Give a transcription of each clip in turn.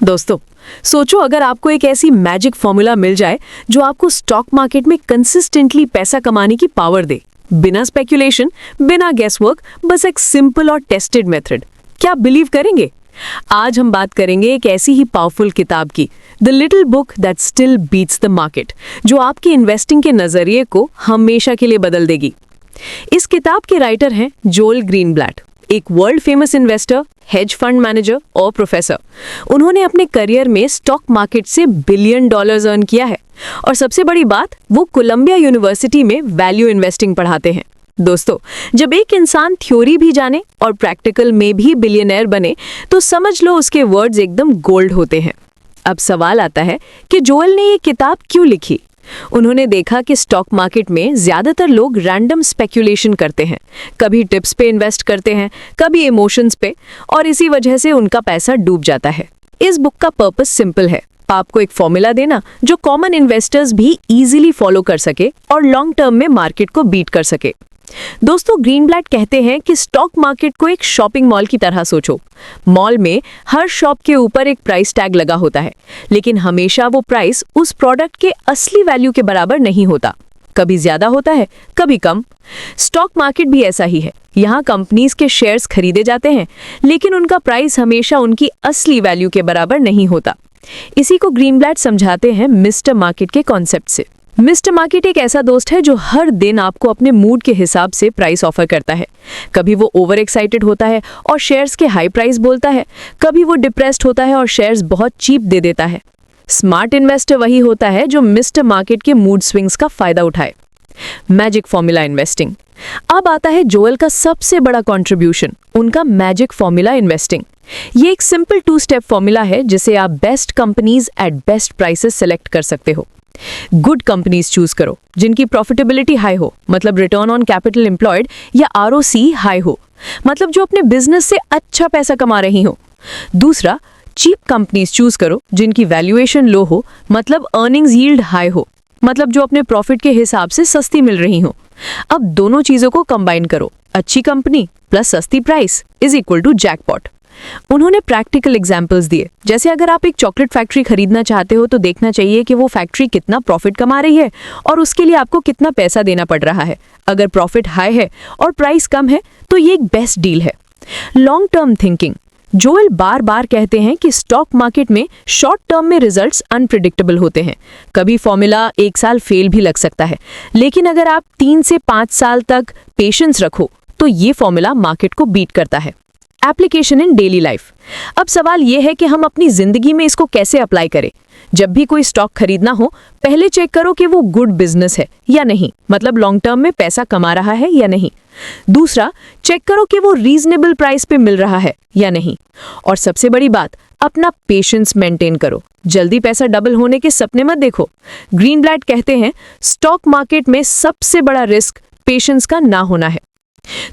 दोस्तों, सोचो अगर आपको एक ऐसी मैजिक फॉर्मूला मिल जाए जो आपको स्टॉक मार्केट में कंसिस्टेंटली पैसा कमाने की पावर दे, बिना स्पेक्यूलेशन, बिना गेसवर्क, बस एक सिंपल और टेस्टेड मेथड। क्या बिलीव करेंगे? आज हम बात करेंगे एक ऐसी ही पावरफुल किताब की, the little book that still beats the market, जो आपकी इन्वेस्टिंग के नजरिए को हमेशा के लिए बदल देगी। इस किताब के राइटर हैं जोएल ग्रीनब्लैट, एक world famous investor, hedge fund manager और प्रोफेसर। उन्होंने अपने करियर में स्टॉक मार्केट से बिलियन डॉलर्स अर्न किया है और सबसे बड़ी बात, वो कोलंबिया यूनिवर्सिटी में वैल्यू इन्वेस्टिंग पढ़ाते हैं। दोस्तों, जब एक इंसान थ्योरी भी जाने और प्रैक्टिकल में भी बिलियनर बने तो समझ लो उसके वर्ड्स एकदम गोल्ड होते हैं। अब सवाल आता है कि जोएल ने ये किताब क्यों लिखी? उन्होंने देखा कि स्टॉक मार्केट में ज्यादातर लोग रैंडम स्पेक्यूलेशन करते हैं, कभी टिप्स पे इन्वेस्ट करते हैं, कभी इमोशंस पे, और इसी वजह से उनका पैसा डूब जाता है। इस बुक का पर्पस सिंपल है, आपको एक फॉर्मूला देना जो कॉमन इन्वेस्टर्स भी इजीली फॉलो कर सके और लॉन्ग टर्म में मार्केट को बीट कर सके। दोस्तों, ग्रीनब्लैट कहते हैं कि स्टॉक मार्केट को एक शॉपिंग मॉल की तरह सोचो। मॉल में हर शॉप के ऊपर एक प्राइस टैग लगा होता है, लेकिन हमेशा वो प्राइस उस प्रोडक्ट के असली वैल्यू के बराबर नहीं होता। कभी ज्यादा होता है, कभी कम। स्टॉक मार्केट भी ऐसा ही है। यहाँ कंपनीज के शेयर्स खरीदे जाते हैं, लेकिन उनका प्राइस हमेशा उनकी असली वैल्यू के बराबर नहीं होता। इसी को ग्रीनब्लैट समझाते हैं मिस्टर मार्केट के कॉन्सेप्ट से। मिस्टर मार्केट एक ऐसा दोस्त है जो हर दिन आपको अपने मूड के हिसाब से प्राइस ऑफर करता है। कभी वो ओवर एक्साइटेड होता है और शेयर्स के हाई प्राइस बोलता है, कभी वो डिप्रेस्ड होता है और शेयर्स बहुत चीप दे देता है। स्मार्ट इन्वेस्टर वही होता है जो मिस्टर मार्केट के मूड स्विंग्स का फायदा उठाए। Magic formula investing. अब आता है जोएल का सबसे बड़ा कंट्रीब्यूशन, उनका मैजिक फॉर्मूला इन्वेस्टिंग। ये एक सिंपल 2 स्टेप फॉर्मूला है जिसे आप best companies at best prices select कर सकते हो। गुड कंपनीज चूज करो जिनकी प्रॉफिटेबिलिटी हाई हो, मतलब रिटर्न ऑन कैपिटल एम्प्लॉयड या आरओसी हाई हो, मतलब जो अपने बिजनेस से अच्छा पैसा कमा रही हो। दूसरा, चीप कंपनीज चूज करो जिनकी वैल्यूएशन लो हो, मतलब अर्निंग्स यील्ड हाई हो, मतलब जो अपने प्रॉफिट के हिसाब से सस्ती मिल रही हो। अब दोनों चीजों को कंबाइन करो, अच्छी कंपनी प्लस सस्ती price is equal to jackpot. उन्होंने प्रैक्टिकल एग्जाम्पल्स दिए, जैसे अगर आप एक चॉकलेट फैक्ट्री खरीदना चाहते हो तो देखना चाहिए कि वो फैक्ट्री कितना प्रॉफिट कमा रही है और उसके लिए आपको कितना पैसा देना पड़ रहा है। अगर प्रॉफिट हाई है और प्राइस कम है तो ये एक बेस्ट डील है। Long term thinking. जोएल बार बार कहते हैं कि स्टॉक मार्केट में शॉर्ट टर्म में रिजल्ट्स अनप्रिडिक्टेबल होते हैं। कभी फॉर्मूला 1 साल फेल भी लग सकता है, लेकिन अगर आप 3 से 5 साल तक पेशेंस रखो तो ये फॉर्मूला मार्केट को बीट करता है। Application in daily life. अब सवाल यह है कि हम अपनी जिंदगी में इसको कैसे अप्लाई करें। जब भी कोई स्टॉक खरीदना हो, पहले चेक करो कि वो गुड बिजनेस है या नहीं, मतलब लॉन्ग टर्म में पैसा कमा रहा है या नहीं। दूसरा, चेक करो कि वो रीजनेबल प्राइस पे मिल रहा है या नहीं। और सबसे बड़ी बात, अपना पेशेंस मेंटेन करो। जल्दी पैसा डबल होने के सपने मत देखो। ग्रीनब्लैट कहते हैं स्टॉक मार्केट में सबसे बड़ा रिस्क पेशेंस का ना होना है।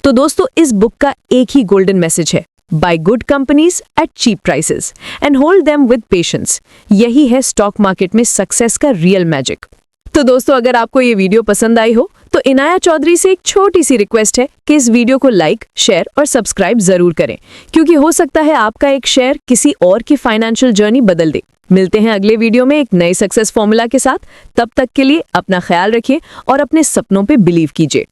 तो दोस्तों, इस बुक का एक ही गोल्डन मैसेज है, buy good companies at cheap prices and hold them with patience. यही है स्टॉक मार्केट में सक्सेस का रियल मैजिक। तो दोस्तों, अगर आपको ये वीडियो पसंद आई हो तो इनाया चौधरी से एक छोटी सी रिक्वेस्ट है कि इस वीडियो को लाइक, शेयर और सब्सक्राइब जरूर करें, क्योंकि हो सकता है आपका एक शेयर किसी और की फाइनेंशियल जर्नी बदल दे। मिलते हैं अगले वीडियो में एक नए सक्सेस फॉर्मूला के साथ। तब तक के लिए अपना ख्याल रखिए और अपने सपनों पे बिलीव कीजिए।